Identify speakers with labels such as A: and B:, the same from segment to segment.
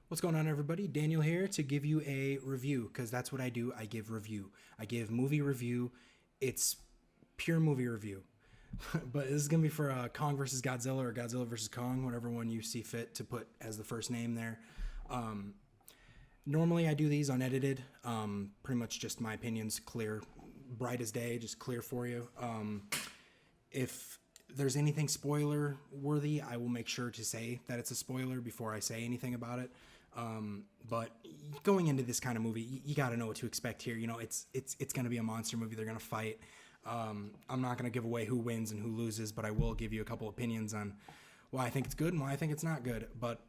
A: What's going on, everybody? Daniel here to give you a review because that's what I do. I give review. I give movie review. It's pure movie review. But this is gonna be for Kong versus Godzilla or Godzilla versus Kong, whatever one you see fit to put as the first name there. Um, Normally, I do these unedited. Pretty much just my opinions, clear, bright as day, just clear for you. If there's anything spoiler worthy, I will make sure to say that it's a spoiler before I say anything about it. But going into this kind of movie, you got to know what to expect here. You know, it's going to be a monster movie. They're going to fight. I'm not going to give away who wins and who loses, but I will give you a couple opinions on why I think it's good and why I think it's not good. But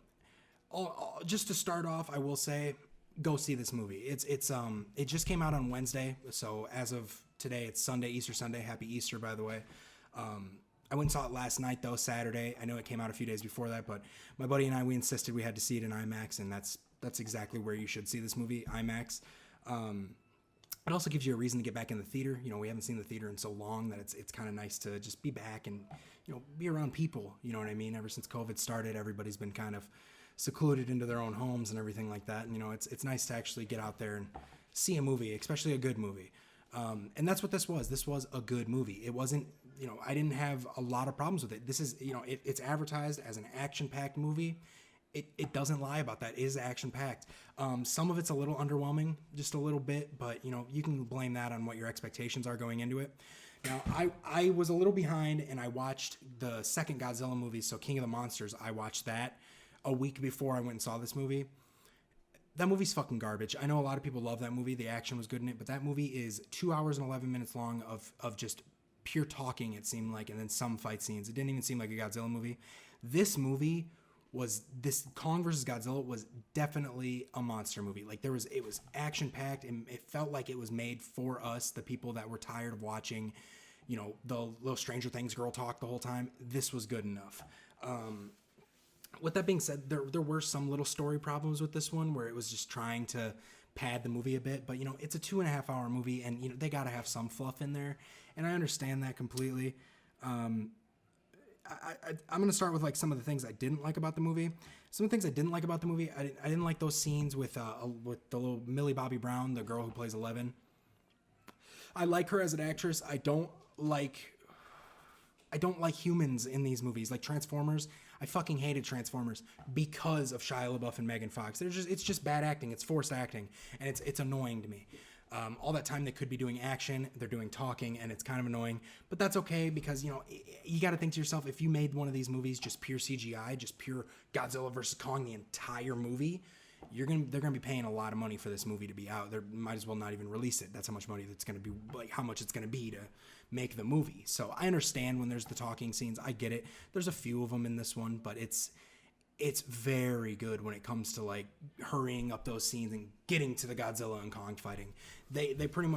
A: just to start off, I will say, go see this movie. It just came out on Wednesday, so as of today, it's Sunday, Easter Sunday. Happy Easter, by the way. I went and saw it last night though, Saturday. I know it came out a few days before that, but my buddy and I, we insisted we had to see it in IMAX, and that's exactly where you should see this movie, IMAX. It also gives you a reason to get back in the theater. You know, we haven't seen the theater in so long that it's kind of nice to just be back and, you know, be around people. You know what I mean? Ever since COVID started, everybody's been kind of secluded into their own homes and everything like that. And, you know, it's nice to actually get out there and see a movie, especially a good movie. And that's what this was. This was a good movie. It wasn't, you know, I didn't have a lot of problems with it. This is, you know, it's advertised as an action-packed movie. It doesn't lie about that. It is action-packed. Some of it's a little underwhelming, just a little bit, but, you know, you can blame that on what your expectations are going into it. Now, I was a little behind, and I watched the second Godzilla movie, so King of the Monsters. I watched that a week before I went and saw this movie. That movie's fucking garbage. I know a lot of people love that movie. The action was good in it, but that movie is 2 hours and 11 minutes long of just pure talking, it seemed like, and then some fight scenes. It didn't even seem like a Godzilla movie. This Kong versus Godzilla was definitely a monster movie. Like it was action packed, and it felt like it was made for us, the people that were tired of watching, you know, the little Stranger Things girl talk the whole time. This was good enough. With that being said, there were some little story problems with this one where it was just trying to pad the movie a bit, but you know, it's a 2.5 hour movie, and you know, they gotta have some fluff in there, and I understand that completely. I'm gonna start with like some of the things I didn't like about the movie. Some of the things I didn't like about the movie, I didn't like those scenes with the little Millie Bobby Brown, the girl who plays 11. I like her as an actress. I don't like humans in these movies, like Transformers. I fucking hated Transformers because of Shia LaBeouf and Megan Fox. It's just bad acting. It's forced acting, and it's annoying to me. All that time they could be doing action, they're doing talking, and it's kind of annoying. But that's okay because, you know, you got to think to yourself, if you made one of these movies just pure CGI, just pure Godzilla versus Kong, the entire movie, they're gonna be paying a lot of money for this movie to be out. They might as well not even release it. That's how much money that's gonna be, like how much it's gonna be to make the movie. So I understand when there's the talking scenes. I get it. There's a few of them in this one, but it's very good when it comes to like hurrying up those scenes and getting to the Godzilla and Kong fighting. It's pretty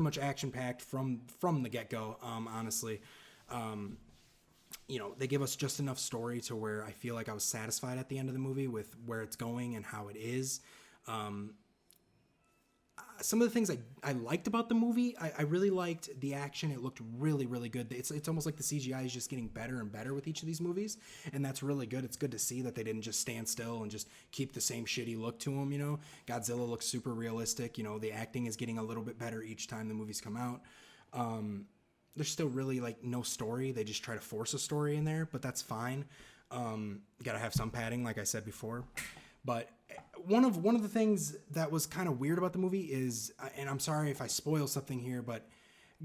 A: much action packed from the get go. Honestly, you know, they give us just enough story to where I feel like I was satisfied at the end of the movie with where it's going and how it is. Some of the things I liked about the movie, I really liked the action. It looked really, really good. It's almost like the CGI is just getting better and better with each of these movies, and that's really good. It's good to see that they didn't just stand still and just keep the same shitty look to them, you know. Godzilla looks super realistic. You know, the acting is getting a little bit better each time the movies come out. There's still really like no story. They just try to force a story in there, but that's fine. Gotta have some padding, like I said before. But one of the things that was kind of weird about the movie is, and I'm sorry if I spoil something here, but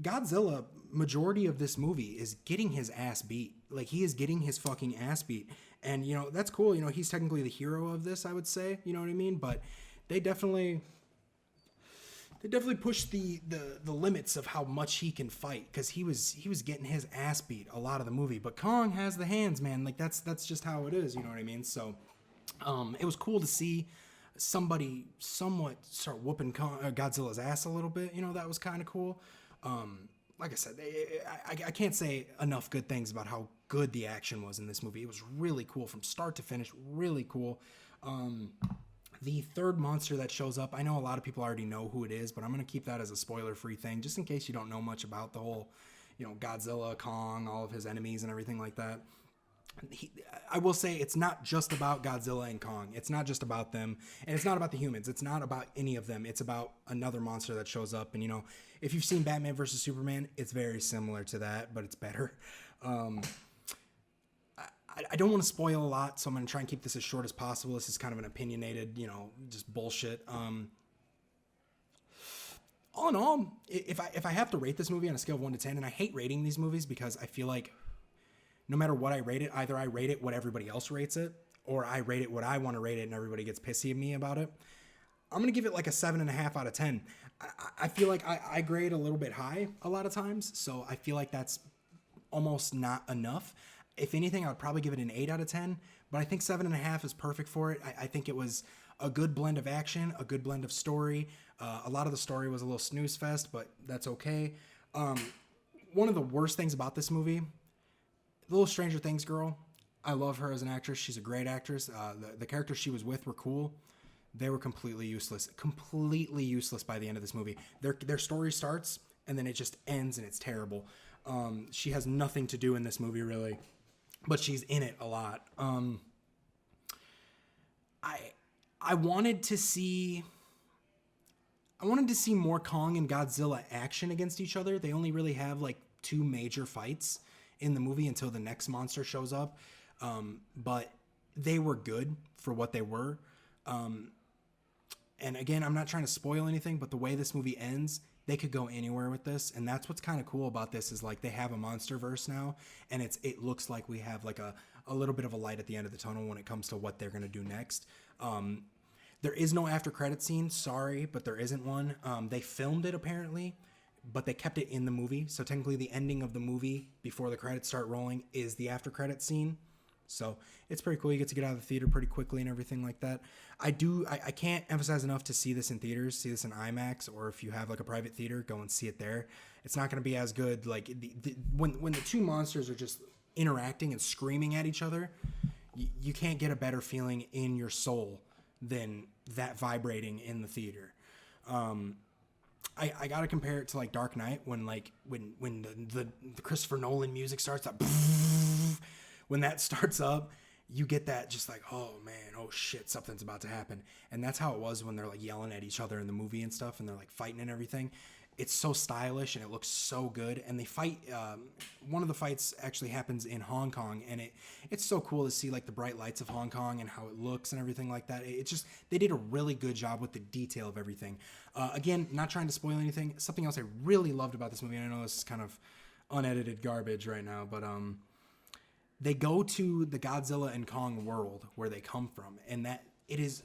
A: Godzilla, majority of this movie is getting his ass beat. Like he is getting his fucking ass beat, and you know that's cool. You know, he's technically the hero of this, I would say. You know what I mean? But they definitely pushed the limits of how much he can fight, because he was getting his ass beat a lot of the movie. But Kong has the hands, man. Like that's just how it is. You know what I mean? So it was cool to see somebody somewhat start whooping Godzilla's ass a little bit. You know, that was kind of cool. Like I said, I can't say enough good things about how good the action was in this movie. It was really cool from start to finish. Really cool. The third monster that shows up, I know a lot of people already know who it is, but I'm going to keep that as a spoiler-free thing, just in case you don't know much about the whole, you know, Godzilla, Kong, all of his enemies and everything like that. he, I will say it's not just about Godzilla and Kong. It's not just about them, and it's not about the humans. It's not about any of them. It's about another monster that shows up. And if you've seen Batman versus Superman, it's very similar to that, but it's better. Um, I don't want to spoil a lot, so I'm going to try and keep this as short as possible. This is kind of an opinionated, just bullshit. All in all, if I have to rate this movie on a scale of 1 to 10, and I hate rating these movies because I feel like no matter what I rate it, either I rate it what everybody else rates it, or I rate it what I want to rate it and everybody gets pissy at me about it. I'm going to give it like a 7.5 out of 10. I feel like I grade a little bit high a lot of times, so I feel like that's almost not enough. If anything, I would probably give it an 8 out of 10, but I think 7.5 is perfect for it. I think it was a good blend of action, a good blend of story. A lot of the story was a little snooze fest, but that's okay. One of the worst things about this movie, the little Stranger Things girl, I love her as an actress. She's a great actress. The characters she was with were cool. They were completely useless by the end of this movie. Their story starts and then it just ends and it's terrible. She has nothing to do in this movie really, but she's in it a lot. I wanted to see more Kong and Godzilla action against each other. They only really have like 2 major fights in the movie until the next monster shows up. But they were good for what they were. And again, I'm not trying to spoil anything, but the way this movie ends, they could go anywhere with this. And that's what's kind of cool about this is like they have a monster verse now. And it looks like we have like a little bit of a light at the end of the tunnel when it comes to what they're going to do next. There is no after credit scene. Sorry, but there isn't one. They filmed it apparently, but they kept it in the movie. So technically the ending of the movie before the credits start rolling is the after credit scene. So it's pretty cool. You get to get out of the theater pretty quickly and everything like that. I can't emphasize enough to see this in theaters, see this in IMAX, or if you have like a private theater, go and see it there. It's not going to be as good. Like when the 2 monsters are just interacting and screaming at each other, you can't get a better feeling in your soul than that vibrating in the theater. I gotta compare it to like Dark Knight when the Christopher Nolan music starts up. When that starts up, you get that just like, oh man, oh shit, something's about to happen. And that's how it was when they're like yelling at each other in the movie and stuff, and they're like fighting and everything. It's so stylish and it looks so good. And they fight, one of the fights actually happens in Hong Kong, and it's so cool to see like the bright lights of Hong Kong and how it looks and everything like that. It's just, they did a really good job with the detail of everything. Again, not trying to spoil anything. Something else I really loved about this movie, and I know this is kind of unedited garbage right now, but they go to the Godzilla and Kong world where they come from, and that it is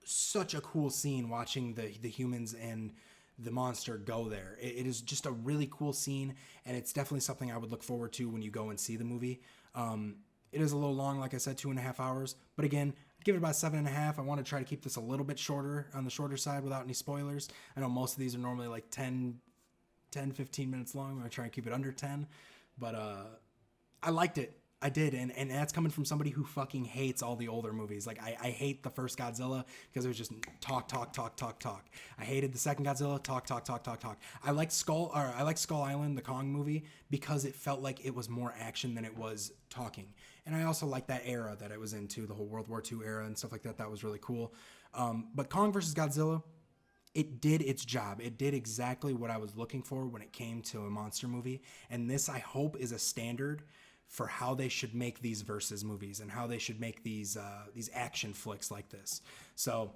A: such a cool scene watching the humans and the monster go there. It is just a really cool scene, and it's definitely something I would look forward to when you go and see the movie. It is a little long, like I said, 2.5 hours, but again, I'd give it about 7.5. I want to try to keep this a little bit shorter, on the shorter side without any spoilers. I know most of these are normally like 10, 15 minutes long. I'm going to try and keep it under 10, but I liked it. I did, and that's coming from somebody who fucking hates all the older movies. Like, I hate the first Godzilla because it was just talk. I hated the second Godzilla, talk. I liked Skull Island, the Kong movie, because it felt like it was more action than it was talking. And I also liked that era that it was into, the whole World War II era and stuff like that. That was really cool. But Kong versus Godzilla, it did its job. It did exactly what I was looking for when it came to a monster movie. And this, I hope, is a standard for how they should make these versus movies and how they should make these action flicks like this. So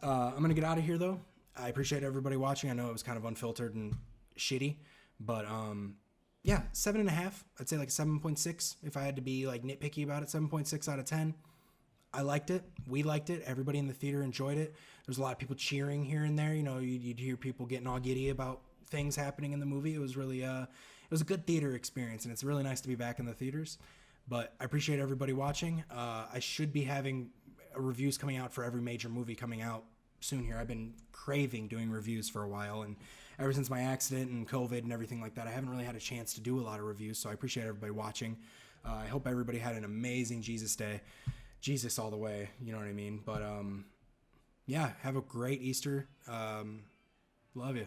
A: I'm gonna get out of here though. I appreciate everybody watching. I know it was kind of unfiltered and shitty, but yeah, 7.5. I'd say like 7.6 if I had to be like nitpicky about it. 7.6 out of 10. I liked it. We liked it. Everybody in the theater enjoyed it. There's a lot of people cheering here and there. You know, you'd hear people getting all giddy about things happening in the movie. It was really it was a good theater experience, and it's really nice to be back in the theaters. But I appreciate everybody watching. I should be having reviews coming out for every major movie coming out soon here. I've been craving doing reviews for a while, and ever since my accident and COVID and everything like that, I haven't really had a chance to do a lot of reviews, so I appreciate everybody watching. I hope everybody had an amazing Jesus Day. Jesus all the way, you know what I mean? But yeah, have a great Easter. Love you.